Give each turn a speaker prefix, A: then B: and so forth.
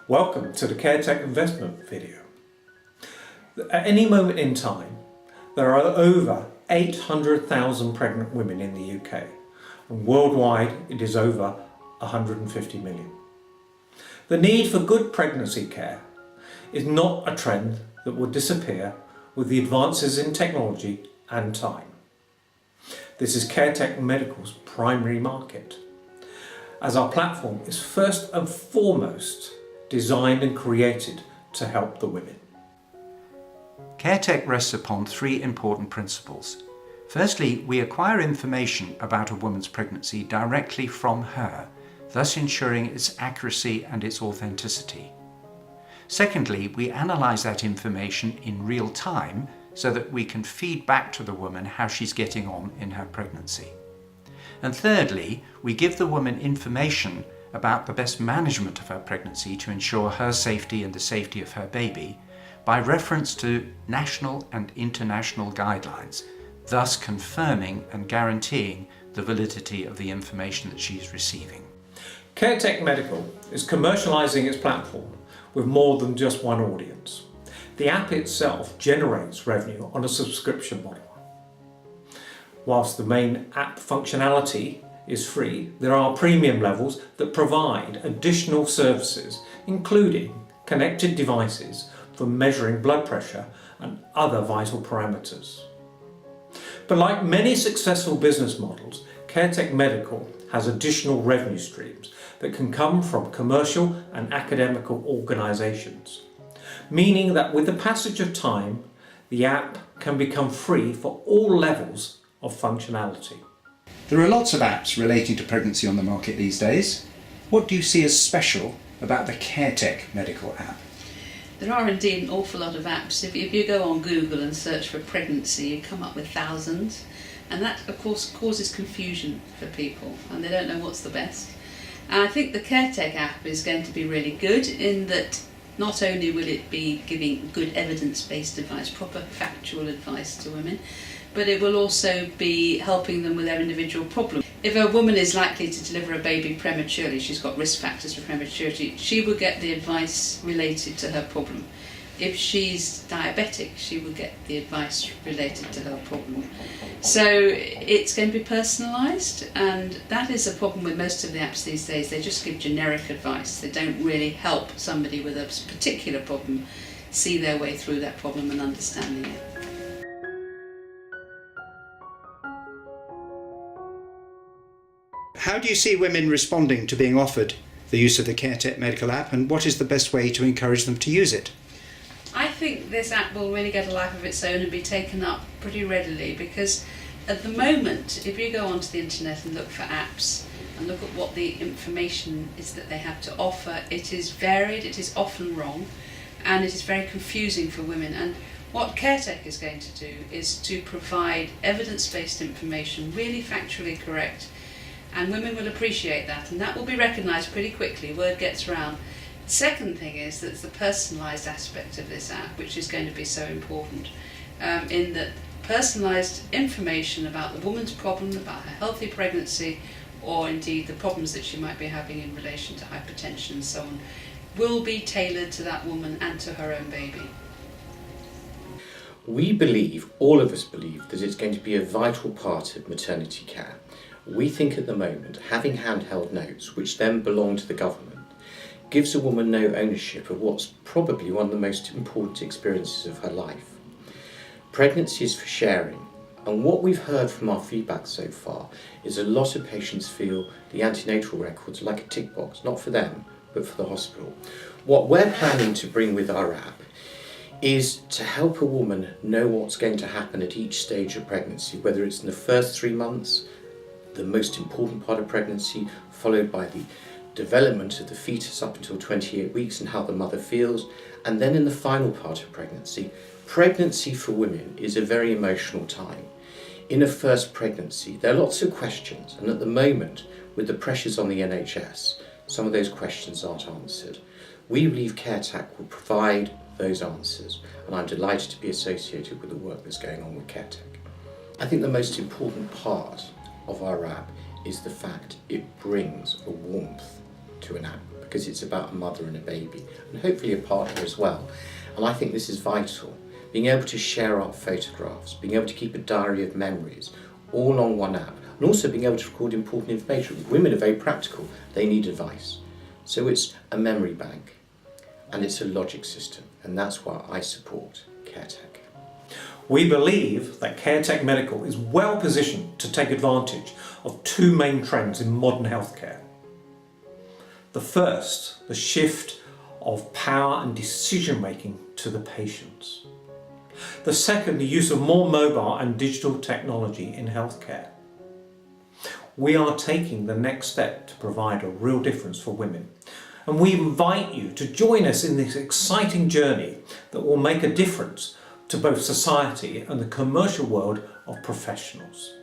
A: Welcome to the Caretek investment video. At any moment in time, there are over 800,000 pregnant women in the UK, and worldwide it is over 150 million. The need for good pregnancy care is not a trend that will disappear with the advances in technology and time. This is Caretek Medical's primary market, as our platform is first and foremost designed and created to help the women.
B: Caretek rests upon three important principles. Firstly, we acquire information about a woman's pregnancy directly from her, thus ensuring its accuracy and its authenticity. Secondly, we analyse that information in real time so that we can feed back to the woman how she's getting on in her pregnancy. And thirdly, we give the woman information about the best management of her pregnancy to ensure her safety and the safety of her baby by reference to national and international guidelines, thus confirming and guaranteeing the validity of the information that she's receiving.
A: Caretek Medical is commercialising its platform with more than just one audience. The app itself generates revenue on a subscription model. Whilst the main app functionality is free, there are premium levels that provide additional services, including connected devices for measuring blood pressure and other vital parameters. But like many successful business models, Caretek Medical has additional revenue streams that can come from commercial and academical organisations, meaning that with the passage of time, the app can become free for all levels of functionality.
B: There are lots of apps relating to pregnancy on the market these days. What do you see as special about the Caretek Medical App?
C: There are indeed an awful lot of apps. If you go on Google and search for pregnancy, you come up with thousands, and that of course causes confusion for people and they don't know what's the best. And I think the Caretek app is going to be really good in that not only will it be giving good evidence-based advice, proper factual advice to women, but it will also be helping them with their individual problems. If a woman is likely to deliver a baby prematurely, she's got risk factors for prematurity, she will get the advice related to her problem. If she's diabetic, she will get the advice related to her problem. So it's going to be personalised, and that is a problem with most of the apps these days. They just give generic advice. They don't really help somebody with a particular problem see their way through that problem and understanding it.
B: How do you see women responding to being offered the use of the Caretek Medical App, and what is the best way to encourage them to use it?
C: I think this app will really get a life of its own and be taken up pretty readily, because at the moment, if you go onto the internet and look for apps and look at what the information is that they have to offer, it is varied, it is often wrong, and it is very confusing for women. And what Caretek is going to do is to provide evidence-based information, really factually correct, and women will appreciate that, and that will be recognised pretty quickly. Word gets around. The second thing is that it's the personalised aspect of this app which is going to be so important, in that personalised information about the woman's problem, about her healthy pregnancy, or indeed the problems that she might be having in relation to hypertension and so on, will be tailored to that woman and to her own baby.
D: We believe, all of us believe, that it's going to be a vital part of maternity care. We think at the moment having handheld notes, which then belong to the government, gives a woman no ownership of what's probably one of the most important experiences of her life. Pregnancy is for sharing, and what we've heard from our feedback so far is a lot of patients feel the antenatal records are like a tick box, not for them, but for the hospital. What we're planning to bring with our app is to help a woman know what's going to happen at each stage of pregnancy, whether it's in the first 3 months, the most important part of pregnancy, followed by the development of the fetus up until 28 weeks and how the mother feels, and then in the final part of pregnancy. Pregnancy for women is a very emotional time. In a first pregnancy, there are lots of questions, and at the moment, with the pressures on the NHS, some of those questions aren't answered. We believe Caretek will provide those answers, and I'm delighted to be associated with the work that's going on with Caretek. I think the most important part of our app is the fact it brings a warmth to an app. because it's about a mother and a baby, and hopefully a partner as well. And I think this is vital. Being able to share our photographs, being able to keep a diary of memories, all on one app, and also being able to record important information. Women are very practical, they need advice. So it's a memory bank, and it's a logic system, and that's why I support Caretek.
A: We believe that Caretek Medical is well positioned to take advantage of two main trends in modern healthcare. The first, the shift of power and decision making to the patients. The second, the use of more mobile and digital technology in healthcare. We are taking the next step to provide a real difference for women, and we invite you to join us in this exciting journey that will make a difference to both society and the commercial world of professionals.